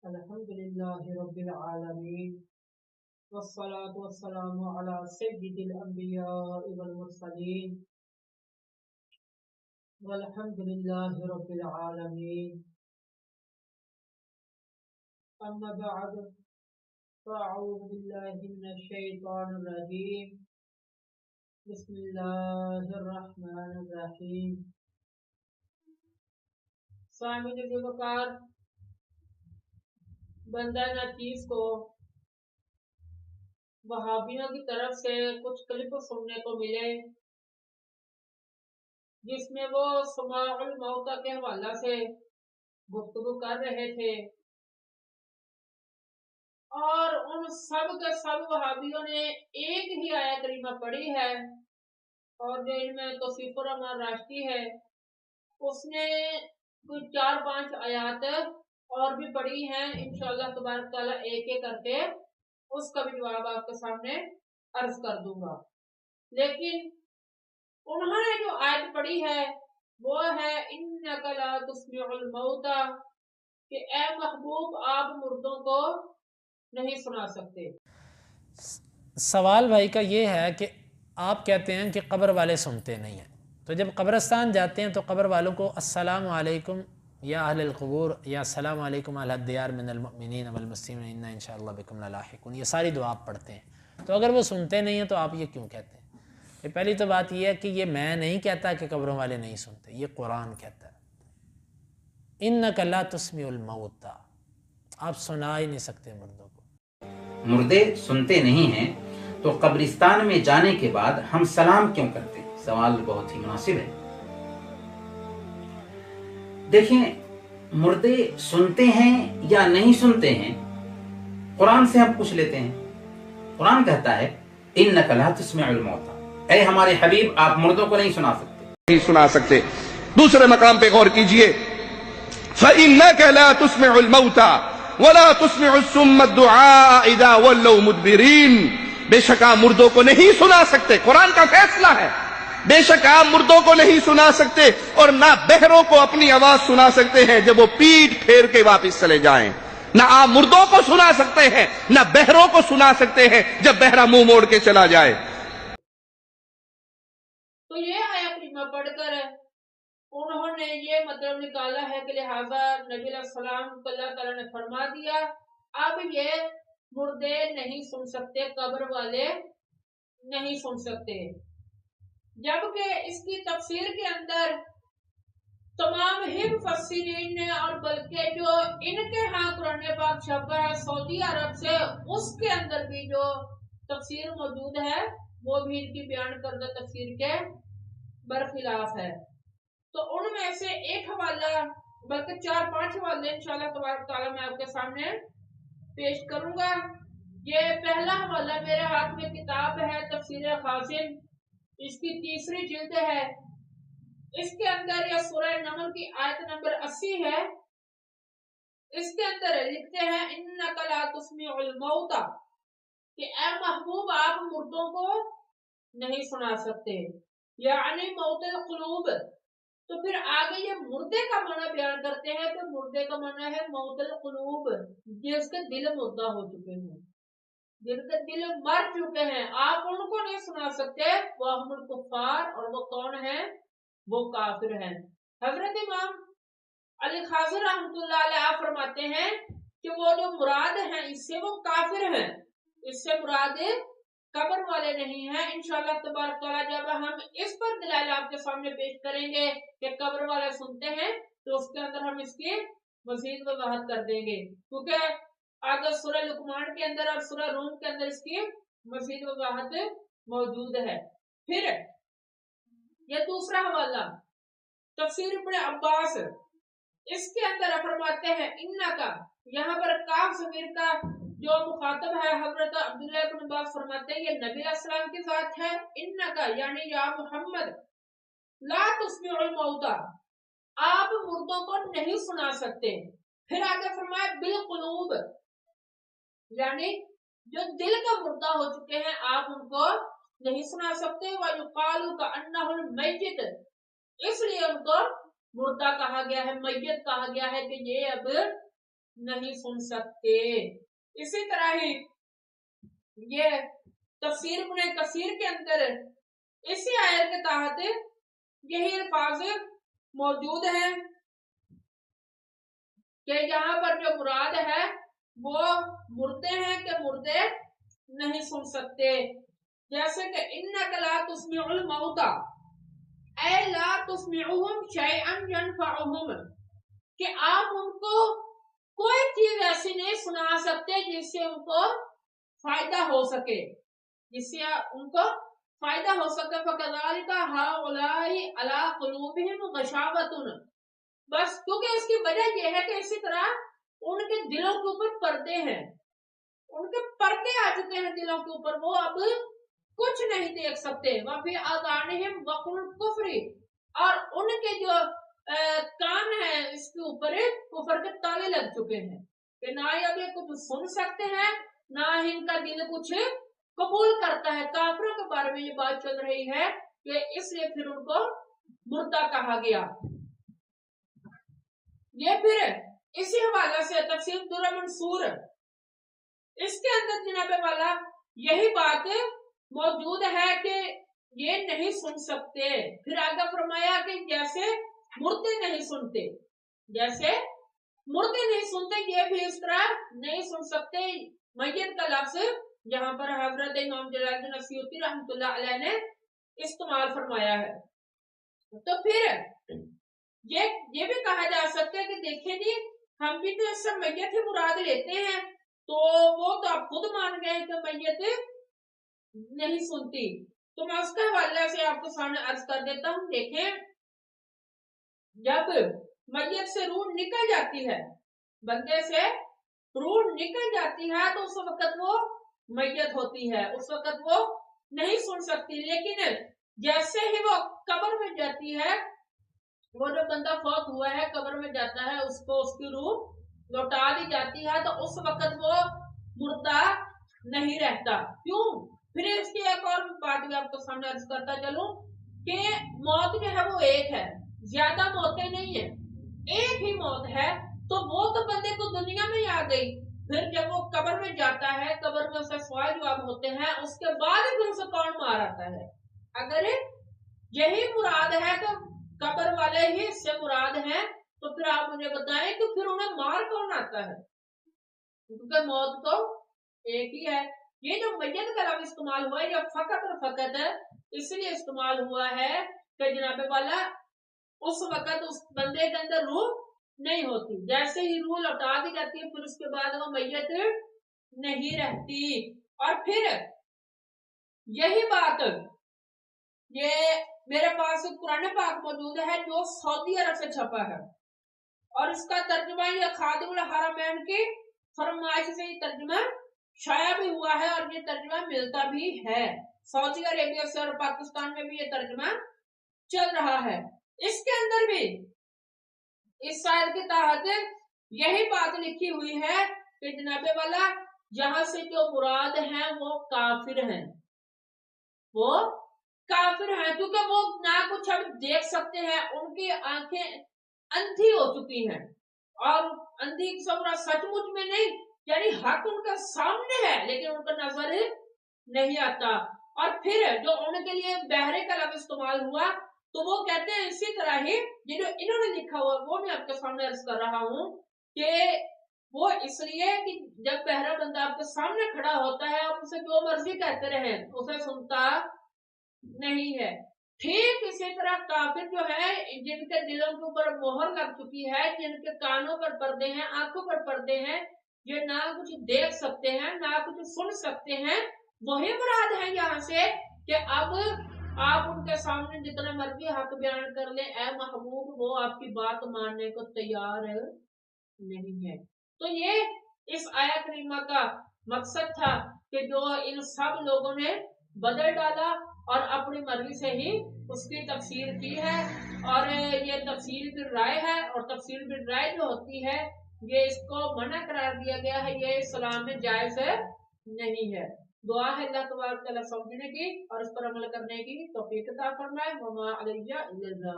الحمد لله رب العالمين والصلاة والسلام على سيد الأنبياء والمرسلين والحمد لله رب العالمين. أما بعد فأعوذ بالله من الشيطان الرجيم. بسم الله الرحمن الرحيم. سامعین وقار، بندہ ناچیز کو وہابیوں کی طرف سے کچھ کلپ سننے کو ملے جس میں وہ سماع الموتى کے حوالہ سے گفتگو کر رہے تھے، اور ان سب کے سب وہابیوں نے ایک ہی آیت کریمہ پڑھی ہے، اور جو ان میں توصیف الرحمان راشدی ہے اس نے کوئی 4-5 آیات اور بھی پڑھی ہیں. انشاءاللہ تبارک تعالیٰ ایک ایک کر کے اس کا بھی جواب آپ کے سامنے عرض کر دوں گا. لیکن انہوں نے جو آیت پڑھی ہے وہ ہے اِنَّكَ لَا تُسْمِعُ الْمَوْتَى، کہ اے محبوب آپ مردوں کو نہیں سنا سکتے. سوال بھائی کا یہ ہے کہ آپ کہتے ہیں کہ قبر والے سنتے نہیں ہیں، تو جب قبرستان جاتے ہیں تو قبر والوں کو السلام علیکم یا اہل القبور یا السلام علیکم اہل الدیار من المؤمنین والمسلمین انا انشاءاللہ بکم للاحقون، یہ ساری دعا آپ پڑھتے ہیں. تو اگر وہ سنتے نہیں ہیں تو آپ یہ کیوں کہتے ہیں؟ یہ پہلی تو بات یہ ہے کہ یہ میں نہیں کہتا کہ قبروں والے نہیں سنتے، یہ قرآن کہتا ہے انک لا تسمع الموتى، آپ سنا ہی نہیں سکتے مردوں کو. مردے سنتے نہیں ہیں تو قبرستان میں جانے کے بعد ہم سلام کیوں کرتے ہیں؟ سوال بہت ہی مناسب ہے. دیکھیں، مردے سنتے ہیں یا نہیں سنتے ہیں، قرآن سے ہم پوچھ لیتے ہیں. قرآن کہتا ہے اِنَّكَ لَا تُسْمِعُ الْمَوْتَى، اے ہمارے حبیب آپ مردوں کو نہیں سنا سکتے. نہیں سنا سکتے. دوسرے مقام پہ غور کیجئے، فَإِنَّكَ لَا تُسْمِعُ الْمَوْتَى وَلَا تُسْمِعُ الصُّمَّ الدُّعَاءَ إِذَا وَلَّوْا مُدْبِرِينَ، بے شک آپ مردوں کو نہیں سنا سکتے. قرآن کا فیصلہ ہے، بے شک آپ مردوں کو نہیں سنا سکتے اور نہ بہروں کو اپنی آواز سنا سکتے ہیں جب وہ پیٹ پھیر کے واپس چلے جائیں. نہ آپ مردوں کو سنا سکتے ہیں نہ بہروں کو سنا سکتے ہیں جب بہرا منہ موڑ کے چلا جائے. تو یہ آیت کریمہ پڑھ کر انہوں نے یہ مطلب نکالا ہے کہ لہذا نبی علیہ السلام کو اللہ تعالیٰ نے فرما دیا اب یہ مردے نہیں سن سکتے، قبر والے نہیں سن سکتے. جبکہ اس کی تفسیر کے اندر تمام ہی مفسرین نے اور بلکہ جو ان کے ہاں قرآن پاک چھپا ہے سعودی عرب سے، اس کے اندر بھی جو تفسیر موجود ہے وہ بھی ان کی بیان کردہ تفسیر کے برخلاف ہے. تو ان میں سے ایک حوالہ بلکہ 4-5 حوالے انشاءاللہ تبارک تعالیٰ میں آپ کے سامنے پیش کروں گا. یہ پہلا حوالہ میرے ہاتھ میں کتاب ہے تفسیر قاسم، اس کی 3ری جلد ہے. اس کے اندر یہ سورہ نمل کی آیت نمبر 80 ہے. اس کے اندر لکھتے ہیں اِنَّكَ لَا تُسْمِعُ الْمَوْتَى، کہ اے محبوب آپ مردوں کو نہیں سنا سکتے، یعنی موت القلوب. تو پھر آگے یہ مردے کا معنی بیان کرتے ہیں کہ مردے کا معنی ہے موت القلوب، جس کے دل مردہ ہو چکے ہیں، جن کے دل مر چکے ہیں، آپ ان کو نہیں سنا سکتے. وہ ہم الکفار، اور وہ کون ہیں؟ وہ کافر ہیں. حضرت امام علی خاصر رحمۃ اللہ علیہ آپ فرماتے ہیں کہ وہ جو مراد ہیں اس سے وہ کافر ہیں، اس سے مراد قبر والے نہیں ہیں. انشاءاللہ تبارک تعالیٰ جب ہم اس پر دلائل آپ کے سامنے پیش کریں گے کہ قبر والے سنتے ہیں تو اس کے اندر ہم اس کی مزید وضاحت کر دیں گے، کیونکہ آگے سورہ لقمان کے اندر اور سورہ روم کے اندر اس کی مزید وضاحت موجود ہے. پھر یہ دوسرا حوالہ تفسیر ابن عباس، اس کے اندر فرماتے ہیں انکا، یہاں پر کاف ضمیر کا جو مخاطب ہے حضرت عبداللہ ابن عباس فرماتے ہیں یہ نبی علیہ السلام کی ذات ہے. انکا یعنی یا محمد لا تسمع الموتى، آپ مردوں کو نہیں سنا سکتے. پھر آگے فرمایا بالقلوب، یعنی جو دل کا مردہ ہو چکے ہیں آپ ان کو نہیں سنا سکتے. وَيُقَالُ كَأَنَّهُ الْمَيِّتُ، اس لیے ان کو مردہ کہا گیا ہے، میت کہا گیا ہے کہ یہ اب नहीं सुन सकते। इसी तरह ही ये तफसीर इब्न कसीर के अंदर इसी आयत के तहत यही अल्फाज मौजूद है कि यहाँ पर जो मुराद है वो मुर्दे हैं कि मुर्दे नहीं सुन सकते। जैसे कि इन्नका ला तुस्मिउल मौता ऐ ला तुस्मिउहुम शैअन यनफअहुम, कि आप उनको कोई चीज ऐसी नहीं सुना सकते जिससे उनको फायदा हो सके, जिससे उनको फायदा हो सके। फकज़ालिका हाउलाई अला कुलूबिहिम गशावतुन, बस क्योंकि इसकी वजह यह है कि इसी तरह उनके दिलों के ऊपर पर्दे हैं, उनके पर्दे आ चुके हैं दिलों के ऊपर, वो अब कुछ नहीं देख सकते। वफी आज़ानिहिम वक़्रुल कुफ्री, और उनके जो कान है इसके ऊपर कुफर के ताले लग चुके हैं कि ना ही अब ये कुछ सुन सकते हैं, ना ही इनका दिल कुछ कबूल करता है। काफिरों के बारे में ये बात चल रही है कि इसलिए फिर उनको मुर्दा कहा गया। ये फिर इसी हवाले से तफसीर दुर्र मंसूर, इसके अंदर जनाबे वाला यही बात मौजूद है कि ये नहीं सुन सकते। फिर आगे फरमाया कि जैसे मुर्दे नहीं सुनते, जैसे मुर्दे नहीं सुनते, ये भी इस तरह नहीं सुन सकते। मैयत का लफ्ज यहाँ पर हजरत इमाम जलालुद्दीन अस्यूती रहमतुल्लाह अलैह ने इस्तेमाल फरमाया है। तो फिर ये भी कहा जा सकता है कि देखिए जी, हम भी तो इससे मैयत ही मुराद लेते हैं, तो वो तो आप खुद मान गए कि मैयत नहीं सुनती। तो मैं उसके हवाले से आपको सामने अर्ज कर देता हूँ। देखें, जब मैयत से रूह निकल जाती है, बंदे से रूह निकल जाती है, तो उस वक्त वो मैयत होती है, उस वक्त वो नहीं सुन सकती। लेकिन जैसे ही वो कब्र में जाती है, वो जो बंदा फौत हुआ है कब्र में जाता है, उसको उसकी रूह लौटा दी जाती है, तो उस वक्त वो मुर्दा नहीं रहता। क्यों? फिर इसकी एक और बात भी आपको सामने अर्ज करता चलूं कि मौत जो है वो एक है, ज्यादा मौतें नहीं है, एक ही मौत है। तो वो तो बंदे को दुनिया में ही आ गई, फिर जब वो कब्र में जाता है, कब्र में उसे सवाल जवाब होते हैं, उसके बाद फिर उसे कौन मार आता है। अगर यही मुराद है तो कब्र वाले ही इससे मुराद है, तो फिर आप मुझे बताएं कि फिर उन्हें मार कौन आता है, क्योंकि मौत तो एक ही है। ये जो मैयत का लफ्ज़ इस्तेमाल हुआ है, ये फकत और फकत इसलिए इस्तेमाल हुआ है कि जनाबे वाला उस वक्त उस बंदे के अंदर रूह नहीं होती, जैसे ही रूह लौटा दी जाती है फिर उसके बाद वो मैयत नहीं रहती। और फिर यही बात, ये मेरे पास कुरान पाक मौजूद है जो सऊदी अरब से छपा है, और इसका तर्जुमा ये खादिमुल हरमैन की फरमाइश से ये तर्जुमा शाया भी हुआ है, और ये तर्जुमा मिलता भी है सऊदी अरेबिया से, और पाकिस्तान में भी ये तर्जुमा चल रहा है। इसके अंदर भी इस शायर के तहत यही बात लिखी हुई है कि जनाबे वाला यहाँ से जो मुराद है वो काफिर हैं, वो काफिर हैं, क्योंकि वो ना कुछ अब देख सकते हैं, उनकी आंखें अंधी हो चुकी हैं, और अंधी सचमुच में नहीं, यानी हक उनके सामने है लेकिन उनका नजर नहीं आता। और फिर जो उनके लिए बहरे का लफ्ज़ इस्तेमाल हुआ, तो वो कहते हैं इसी तरह ही ये जो इन्होंने लिखा हुआ वो मैं आपके सामने अर्ज कर रहा हूँ कि वो इसलिए कि जब बहरा बंदा आपके सामने खड़ा होता है, आप उसे जो मर्जी कहते रहे, उसे सुनता नहीं है। ठीक इसी तरह काफिर जो है, जिनके दिलों के ऊपर मोहर लग चुकी है, जिनके कानों पर पर्दे हैं, आंखों पर पर्दे हैं, जो ना कुछ देख सकते हैं ना कुछ सुन सकते हैं, वही मुराद है यहाँ से कि अब आप उनके सामने जितना मर्जी हक बयान कर ले, ऐ महबूब, वो आपकी बात मानने को तैयार नहीं है। तो ये इस आयत करीमा का मकसद था कि जो इन सब लोगों ने बदल डाला और अपनी मर्जी से ही उसकी तफसीर की है, और ये तफसीर बिल राय है, और तफसीर बिल राय जो होती है ये इसको मना करार दिया गया है, ये इस्लाम में जायज नहीं है। दुआ है अल्लाह तबारक तआला समझने की और इस पर अमल करने की तौफीक अता फरमाए। वमा अलैया इल्ला